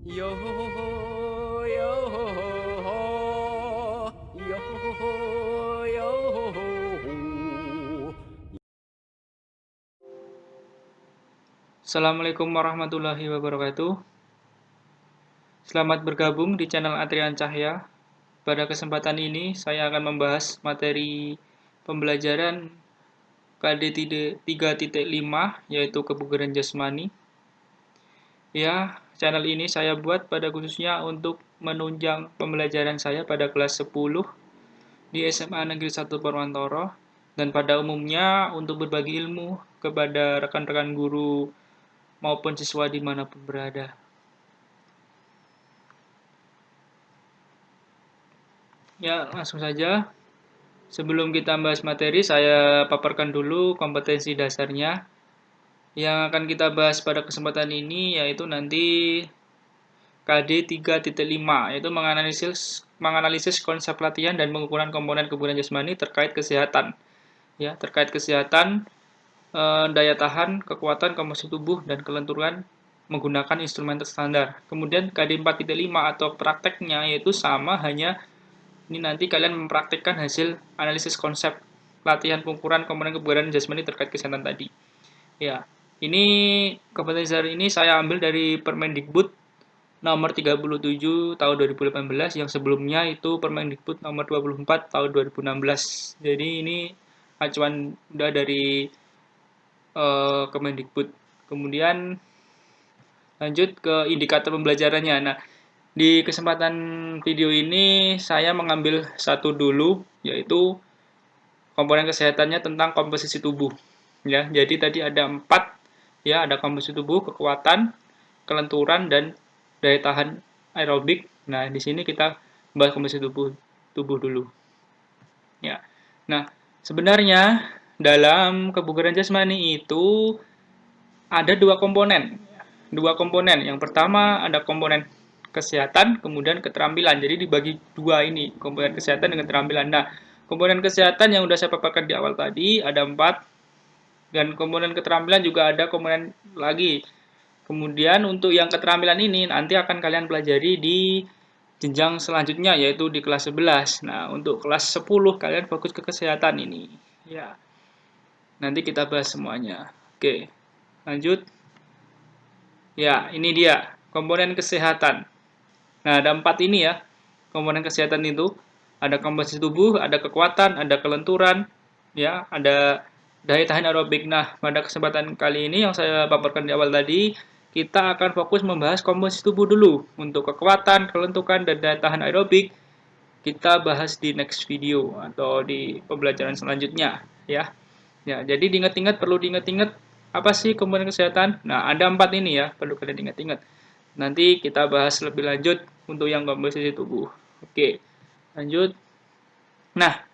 Yo ho ho ho, yo ho ho ho, yo ho ho ho, yo ho ho ho. Assalamualaikum warahmatullahi wabarakatuh. Selamat bergabung di channel Atrian Cahya. Pada kesempatan ini, saya akan membahas materi pembelajaran KD 3.5, yaitu kebugaran jasmani. Ya, channel ini saya buat pada khususnya untuk menunjang pembelajaran saya pada kelas 10 di SMA Negeri 1 Purwantoro, dan pada umumnya untuk berbagi ilmu kepada rekan-rekan guru maupun siswa dimanapun berada. Ya, langsung saja. Sebelum kita bahas materi, saya paparkan dulu kompetensi dasarnya. Yang akan kita bahas pada kesempatan ini yaitu nanti KD 3.5, yaitu menganalisis konsep latihan dan pengukuran komponen kebugaran jasmani terkait kesehatan. Ya, terkait kesehatan, daya tahan, kekuatan, komposisi tubuh, dan kelenturan menggunakan instrumen standar. Kemudian KD 4.5 atau prakteknya yaitu sama, hanya ini nanti kalian mempraktikkan hasil analisis konsep latihan pengukuran komponen kebugaran jasmani terkait kesehatan tadi. Ya, ini kompetensi hari ini saya ambil dari Permendikbud nomor 37 tahun 2018, yang sebelumnya itu Permendikbud nomor 24 tahun 2016. Jadi ini acuan udah dari Kemendikbud. Kemudian lanjut ke indikator pembelajarannya. Nah, di kesempatan video ini saya mengambil satu dulu, yaitu komponen kesehatannya tentang komposisi tubuh. Ya, jadi tadi ada 4, ya, ada komposisi tubuh, kekuatan, kelenturan, dan daya tahan aerobik. Nah, di sini kita bahas komposisi tubuh dulu. Ya. Nah, sebenarnya dalam kebugaran jasmani itu ada dua komponen. Dua komponen. Yang pertama ada komponen kesehatan, kemudian keterampilan. Jadi dibagi dua ini, komponen kesehatan dengan keterampilan. Nah, komponen kesehatan yang sudah saya paparkan di awal tadi ada 4, dan komponen keterampilan juga ada komponen lagi. Kemudian untuk yang keterampilan ini nanti akan kalian pelajari di jenjang selanjutnya, yaitu di kelas 11. Nah, untuk kelas 10 kalian fokus ke kesehatan ini. Ya, nanti kita bahas semuanya. Oke, lanjut. Ya, ini dia komponen kesehatan. Nah, ada 4 ini ya. Komponen kesehatan itu ada komposisi tubuh, ada kekuatan, ada kelenturan, ya, ada daya tahan aerobik. Nah, pada kesempatan kali ini yang saya paparkan di awal tadi, kita akan fokus membahas komposisi tubuh dulu. Untuk kekuatan, kelenturan, dan daya tahan aerobik kita bahas di next video atau di pembelajaran selanjutnya, ya. Ya, jadi perlu diingat-ingat apa sih komponen kesehatan? Nah, ada 4 ini ya, perlu kalian ingat-ingat. Nanti kita bahas lebih lanjut untuk yang komposisi tubuh. Oke, lanjut. Nah,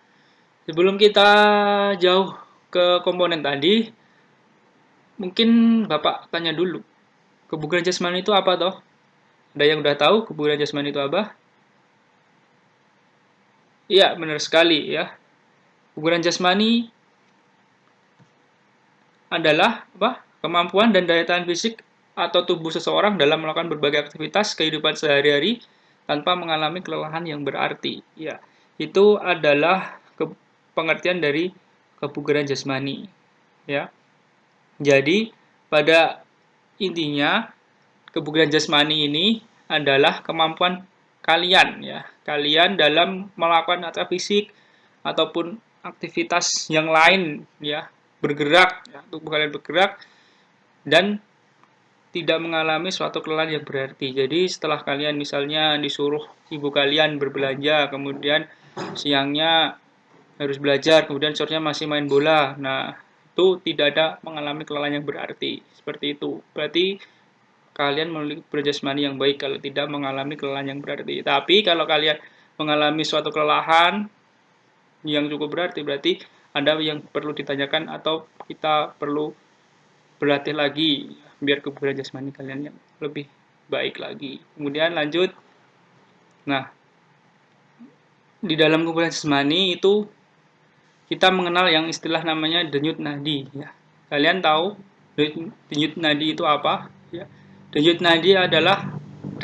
sebelum kita jauh ke komponen tadi, mungkin Bapak tanya dulu, kebugaran jasmani itu apa toh? Ada yang udah tahu kebugaran jasmani itu apa? Iya, benar sekali ya. Kebugaran jasmani adalah apa? Kemampuan dan daya tahan fisik atau tubuh seseorang dalam melakukan berbagai aktivitas kehidupan sehari-hari tanpa mengalami kelelahan yang berarti. Ya, itu adalah pengertian dari kebugaran jasmani. Ya, jadi pada intinya kebugaran jasmani ini adalah kemampuan kalian, ya, kalian dalam melakukan aktivitas fisik ataupun aktivitas yang lain, ya, bergerak, ya, tubuh kalian bergerak dan tidak mengalami suatu kelelahan yang berarti. Jadi setelah kalian misalnya disuruh ibu kalian berbelanja, kemudian siangnya harus belajar, kemudian sorenya masih main bola. Nah, itu tidak ada mengalami kelelahan yang berarti. Seperti itu. Berarti kalian memiliki jasmani yang baik kalau tidak mengalami kelelahan yang berarti. Tapi kalau kalian mengalami suatu kelelahan yang cukup berarti ada yang perlu ditanyakan atau kita perlu berlatih lagi biar kebugaran jasmani kalian yang lebih baik lagi. Kemudian lanjut. Nah, di dalam kebugaran jasmani itu kita mengenal yang istilah namanya denyut nadi, ya. Kalian tahu denyut nadi itu apa? Ya. Denyut nadi adalah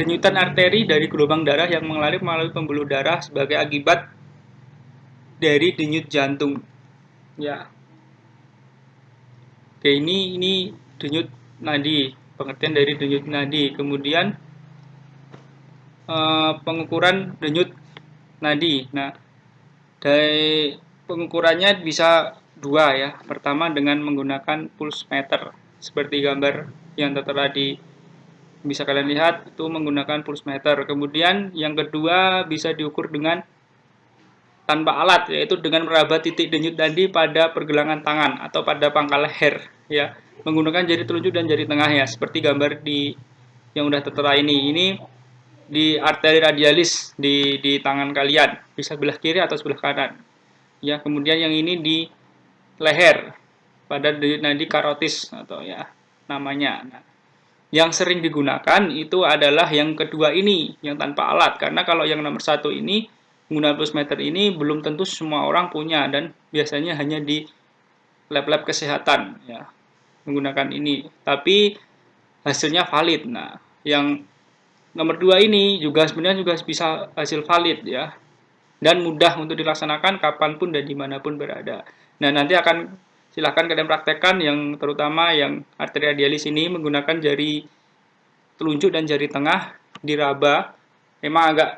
denyutan arteri dari gelombang darah yang mengalir melalui pembuluh darah sebagai akibat dari denyut jantung. Ya. Oke, ini denyut nadi, pengertian dari denyut nadi. Kemudian pengukuran denyut nadi. Nah, dari pengukurannya bisa dua ya. Pertama dengan menggunakan pulse meter seperti gambar yang tertera di, bisa kalian lihat itu menggunakan pulse meter. Kemudian yang kedua bisa diukur dengan tanpa alat, yaitu dengan meraba titik denyut nadi pada pergelangan tangan atau pada pangkal leher ya, menggunakan jari telunjuk dan jari tengah ya, seperti gambar di yang udah tertera ini. Ini di arteri radialis di tangan kalian, bisa sebelah kiri atau sebelah kanan ya. Kemudian yang ini di leher pada denyut nadi karotis atau ya namanya. Nah, yang sering digunakan itu adalah yang kedua ini, yang tanpa alat, karena kalau yang nomor satu ini menggunakan pulse meter ini belum tentu semua orang punya, dan biasanya hanya di lab-lab kesehatan ya menggunakan ini, tapi hasilnya valid. Nah, yang nomor 2 ini juga sebenarnya juga bisa hasil valid ya, dan mudah untuk dilaksanakan kapanpun dan dimanapun berada. Nah, nanti akan silahkan kalian praktekkan, yang terutama yang arteri radialis ini menggunakan jari telunjuk dan jari tengah diraba. Memang agak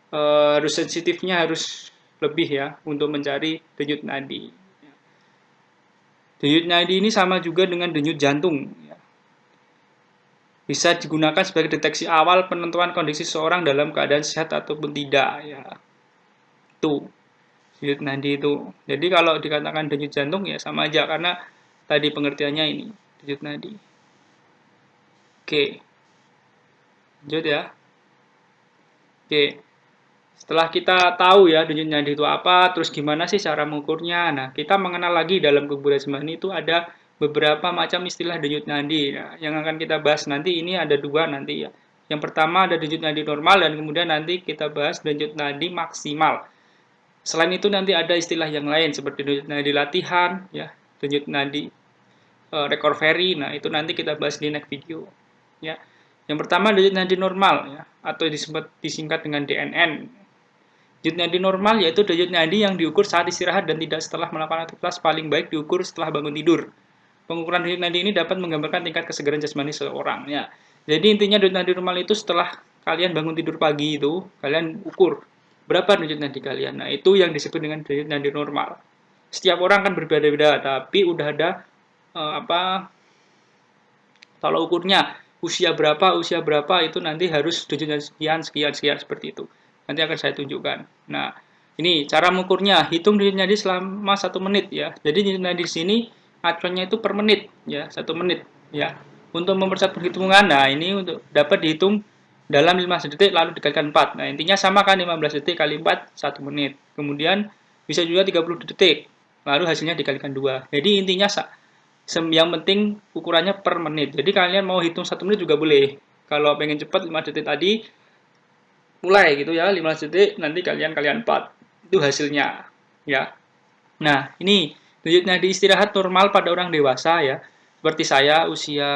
harus sensitifnya harus lebih ya untuk mencari denyut nadi. Denyut nadi ini sama juga dengan denyut jantung. Bisa digunakan sebagai deteksi awal penentuan kondisi seseorang dalam keadaan sehat ataupun tidak. Ya, itu denyut nadi itu. Jadi kalau dikatakan denyut jantung ya sama aja, karena tadi pengertiannya ini denyut nadi. Oke, lanjut ya. Oke. Setelah kita tahu ya denyut nadi itu apa, terus gimana sih cara mengukurnya. Nah, kita mengenal lagi dalam kebudayaan jasmani itu ada beberapa macam istilah denyut nadi. Nah, yang akan kita bahas nanti ini ada dua nanti ya. Yang pertama ada denyut nadi normal, dan kemudian nanti kita bahas denyut nadi maksimal. Selain itu nanti ada istilah yang lain seperti denyut nadi latihan, ya, denyut nadi recovery. Nah, itu nanti kita bahas di next video. Ya. Yang pertama denyut nadi normal ya, atau disingkat dengan DNN. Denyut nadi normal yaitu denyut nadi yang diukur saat istirahat dan tidak setelah melakukan aktivitas, paling baik diukur setelah bangun tidur. Pengukuran denyut nadi ini dapat menggambarkan tingkat kesegaran jasmani seseorang ya. Jadi intinya denyut nadi normal itu setelah kalian bangun tidur pagi itu, kalian ukur berapa denyut nadi kalian. Nah, itu yang disebut dengan denyut nadi normal. Setiap orang kan berbeda-beda, tapi udah ada kalau ukurnya usia berapa itu nanti harus denyut nadi sekian seperti itu. Nanti akan saya tunjukkan. Nah, ini cara mengukurnya. Hitung denyut nadi selama 1 menit ya. Jadi denyut nadi di sini acuannya itu per menit ya, 1 menit ya. Untuk mempercepat perhitungan, nah ini untuk dapat dihitung dalam 15 detik lalu dikalikan 4. Nah, intinya sama kan, 15 detik kali 4 1 menit. Kemudian bisa juga 30 detik. Lalu hasilnya dikalikan 2. Jadi intinya yang penting ukurannya per menit. Jadi kalian mau hitung 1 menit juga boleh. Kalau pengen cepat 5 detik tadi mulai gitu ya, 15 detik nanti kalian 4. Itu hasilnya ya. Nah, ini denyut nadi istirahat normal pada orang dewasa ya. Seperti saya usia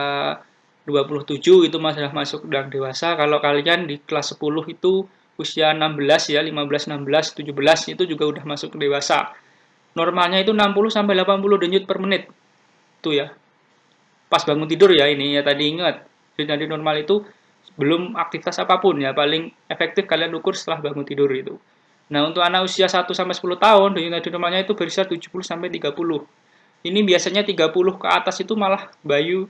27 itu masuk orang dewasa. Kalau kalian di kelas 10 itu usia 16 ya, 15, 16, 17 itu juga udah masuk dewasa. Normalnya itu 60 sampai 80 denyut per menit. Itu ya. Pas bangun tidur ya ini ya, tadi ingat. Denyut nadi normal itu belum aktivitas apapun ya, paling efektif kalian ukur setelah bangun tidur itu. Nah, untuk anak usia 1 sampai 10 tahun denyut nadi normalnya itu berkisar 70 sampai 30. Ini biasanya 30 ke atas itu malah bayi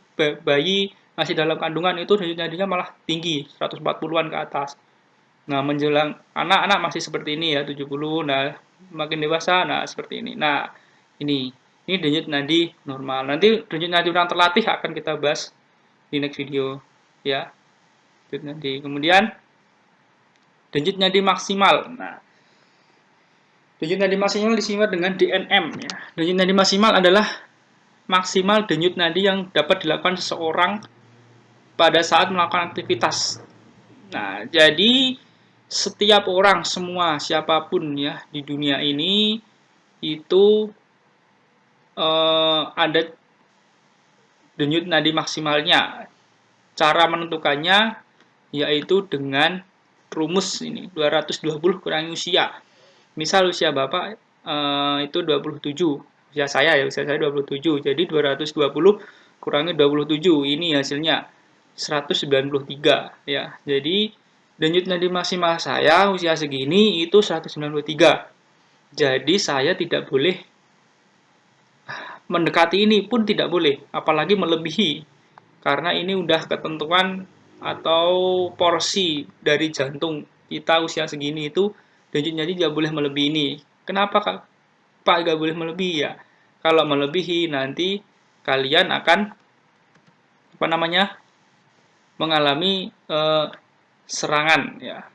masih dalam kandungan itu denyut nadinya malah tinggi, 140-an ke atas. Nah, menjelang anak-anak masih seperti ini ya, 70. Nah, makin dewasa nah seperti ini. Nah, ini denyut nadi normal. Nanti denyut nadi orang terlatih akan kita bahas di next video ya. Denyut nadi. Kemudian denyut nadi maksimal. Nah, denyut nadi maksimal disingkat dengan DNM ya. Denyut nadi maksimal adalah maksimal denyut nadi yang dapat dilakukan seseorang pada saat melakukan aktivitas. Nah, jadi setiap orang, semua siapapun ya di dunia ini itu ada denyut nadi maksimalnya. Cara menentukannya yaitu dengan rumus ini 220 kurangi usia. Misal usia Bapak itu 27, usia saya 27. Jadi 220 kurangi 27, ini hasilnya 193 ya. Jadi denyut nadi maksimal saya usia segini itu 193. Jadi saya tidak boleh mendekati ini pun tidak boleh, apalagi melebihi. Karena ini udah ketentuan atau porsi dari jantung kita usia segini itu denyut nadi tidak boleh melebihi ini. Kenapa Pak nggak boleh melebihi ya? Kalau melebihi nanti kalian akan mengalami serangan ya,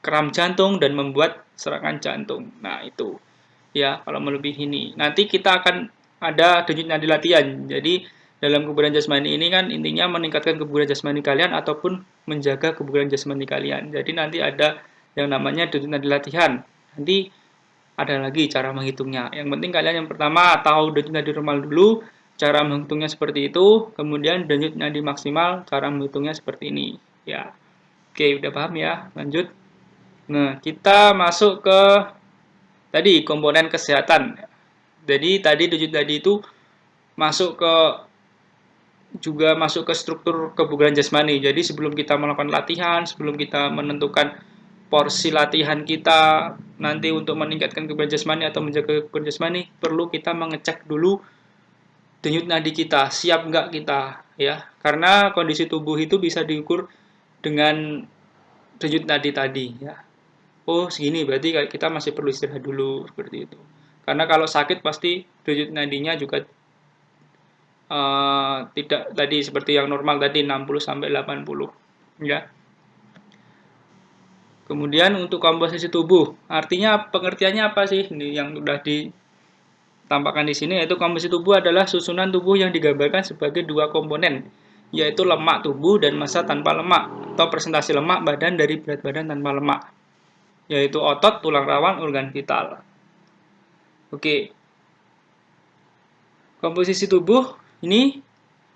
kram jantung dan membuat serangan jantung. Nah itu ya kalau melebihi ini. Nanti kita akan ada denyut nadi latihan. Jadi dalam kebugaran jasmani ini kan intinya meningkatkan kebugaran jasmani kalian ataupun menjaga kebugaran jasmani kalian. Jadi nanti ada yang namanya denyut nadi latihan. Nanti ada lagi cara menghitungnya. Yang penting kalian yang pertama tahu denyut nadi normal dulu, cara menghitungnya seperti itu, kemudian denyut nadi maksimal, cara menghitungnya seperti ini. Ya, oke, udah paham ya? Lanjut. Nah, kita masuk ke tadi komponen kesehatan. Jadi tadi denyut nadi itu juga masuk ke struktur kebugaran jasmani. Jadi sebelum kita melakukan latihan, sebelum kita menentukan porsi latihan kita nanti untuk meningkatkan kebugaran jasmani atau menjaga kebugaran jasmani, perlu kita mengecek dulu denyut nadi kita, siap nggak kita ya. Karena kondisi tubuh itu bisa diukur dengan denyut nadi tadi ya. Oh segini berarti kita masih perlu istirahat dulu seperti itu. Karena kalau sakit pasti denyut nadinya juga tidak tadi seperti yang normal tadi 60 sampai 80 ya. Kemudian untuk komposisi tubuh, artinya pengertiannya apa sih? Ini yang sudah ditampakkan di sini, yaitu komposisi tubuh adalah susunan tubuh yang digambarkan sebagai dua komponen, yaitu lemak tubuh dan massa tanpa lemak, atau presentasi lemak badan dari berat badan tanpa lemak, yaitu otot, tulang rawan, organ vital. Oke, komposisi tubuh ini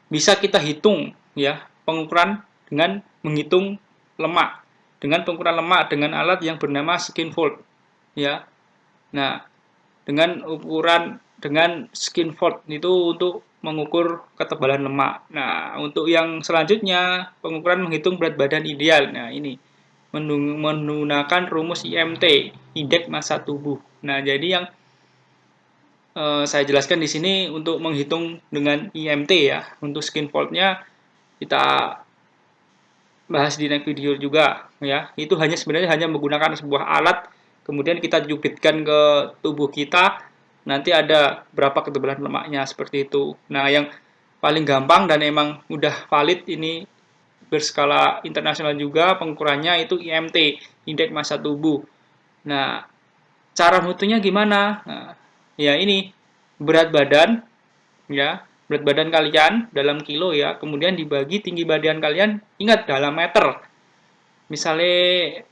bisa kita hitung ya, pengukuran dengan menghitung lemak. Dengan pengukuran lemak dengan alat yang bernama skin fold ya. Nah, dengan skin fold itu untuk mengukur ketebalan lemak. Nah, untuk yang selanjutnya pengukuran menghitung berat badan ideal. Nah, ini menggunakan rumus IMT, indeks massa tubuh. Nah, jadi yang saya jelaskan di sini untuk menghitung dengan IMT ya. Untuk skin fold-nya kita bahas di next video juga ya. Itu sebenarnya hanya menggunakan sebuah alat, kemudian kita jubitkan ke tubuh kita, nanti ada berapa ketebalan lemaknya seperti itu. Nah, yang paling gampang dan emang udah valid ini berskala internasional juga pengukurannya itu IMT, indeks massa tubuh. Nah, cara mengitungnya gimana? Nah, ya ini berat badan ya. Berat badan kalian dalam kilo ya, kemudian dibagi tinggi badan kalian, ingat dalam meter. Misalnya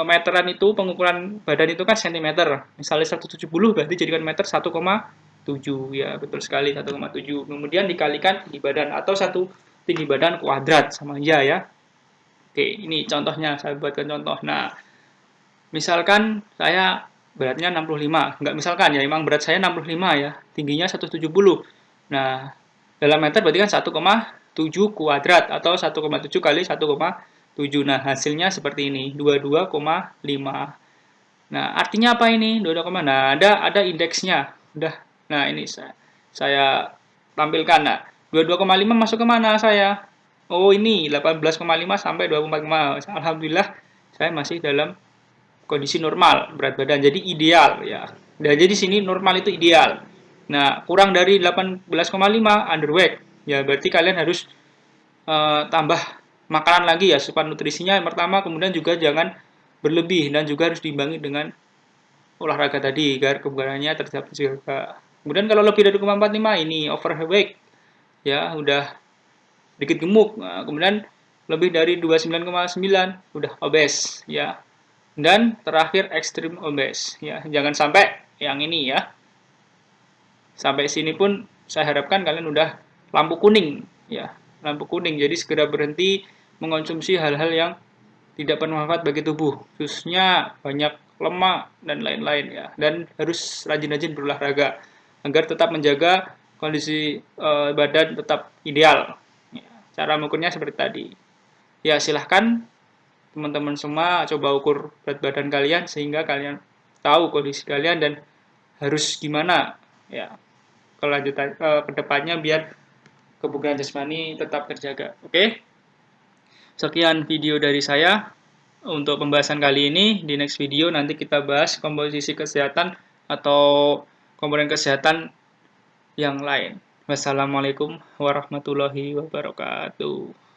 meteran itu pengukuran badan itu kan sentimeter. Misalnya 170 berarti jadikan meter 1,7 ya, betul sekali 1,7. Kemudian dikalikan tinggi badan atau satu tinggi badan kuadrat sama aja ya. Oke, ini contohnya saya buatkan contoh. Nah, misalkan saya beratnya 65, enggak misalkan ya, memang berat saya 65 ya, tingginya 170. Nah, dalam meter berarti kan 1,7 kuadrat atau 1,7 kali 1,7. Nah, hasilnya seperti ini, 22,5. Nah, artinya apa ini? 22, nah, ada indeksnya. Udah. Nah, ini saya tampilkan. Nah, 22,5 masuk ke mana saya? Oh, ini 18,5 sampai 24,5. Alhamdulillah saya masih dalam kondisi normal berat badan. Jadi ideal ya. Dan jadi sini normal itu ideal. Nah, kurang dari 18,5 underweight. Ya, berarti kalian harus tambah makanan lagi ya, asupan nutrisinya yang pertama, kemudian juga jangan berlebih dan juga harus diimbangi dengan olahraga tadi agar kebugarannya terjaga. Kemudian kalau lebih dari 0,45 ini overweight ya, udah dikit gemuk. Nah, kemudian lebih dari 29,9 udah obes ya. Dan terakhir extreme obese ya. Jangan sampai yang ini ya. Sampai sini pun saya harapkan kalian udah lampu kuning ya, lampu kuning. Jadi segera berhenti mengkonsumsi hal-hal yang tidak bermanfaat bagi tubuh, khususnya banyak lemak dan lain-lain ya. Dan harus rajin-rajin berolahraga agar tetap menjaga kondisi badan tetap ideal. Ya, cara mengukurnya seperti tadi. Ya, silahkan teman-teman semua coba ukur berat badan kalian sehingga kalian tahu kondisi kalian dan harus gimana ya kelanjutan ke depannya biar kebugaran jasmani tetap terjaga. Oke? Sekian video dari saya untuk pembahasan kali ini. Di next video nanti kita bahas komposisi kesehatan atau komponen kesehatan yang lain. Wassalamualaikum warahmatullahi wabarakatuh.